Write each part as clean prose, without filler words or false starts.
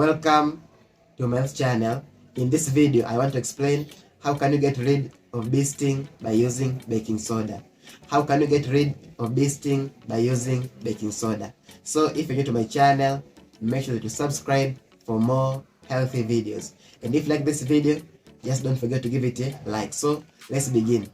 Welcome to my channel. In this video, I want to explain how can you get rid of bee sting by using baking soda. How can you get rid of bee sting by using baking soda? So if you're new to my channel, make sure to subscribe for more healthy videos. And if you like this video, just don't forget to give it a like. So let's begin.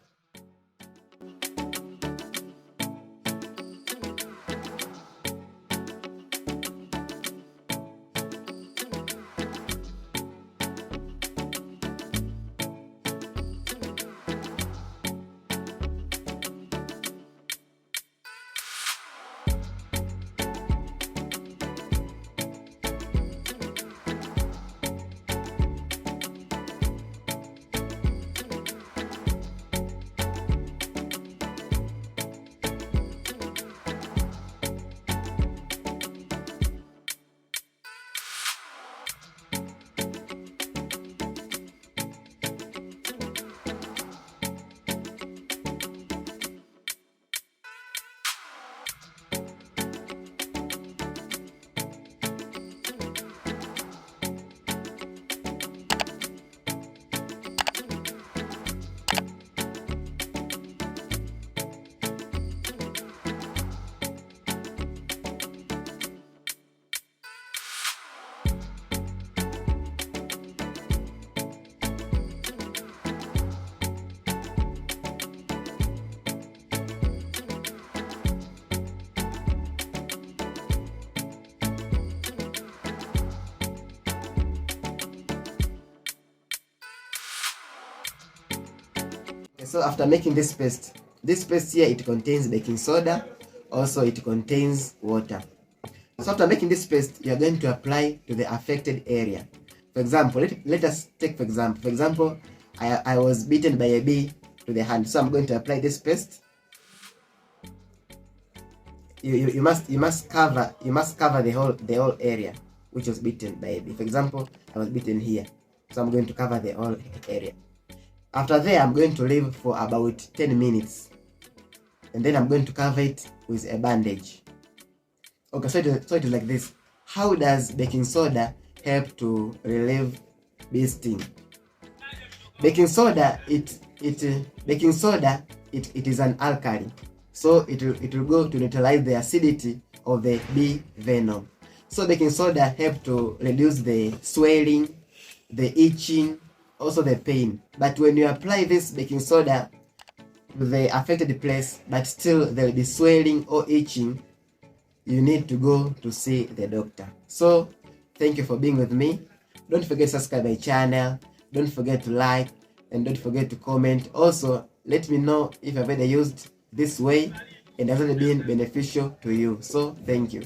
So after making this paste here, it contains baking soda, also it contains water. So after making this paste, you are going to apply to the affected area. For example, let us take for example, I was bitten by a bee to the hand, so I'm going to apply this paste. You must cover the whole area which was bitten by a bee. For example, I was bitten here, so I'm going to cover the whole area. After that, I'm going to leave for about 10 minutes, and then I'm going to cover it with a bandage. Okay, so it is like this. How does baking soda help to relieve bee sting? Baking soda, it is an alkali, so it will go to neutralize the acidity of the bee venom. So baking soda help to reduce the swelling, the itching, also the pain. But when you apply this baking soda to the affected place, but still there will be swelling or itching, you need to go to see the doctor. So thank you for being with me. Don't forget to subscribe my channel, don't forget to like, and don't forget to comment. Also let me know if you've ever used this way and has it been beneficial to you. So thank you.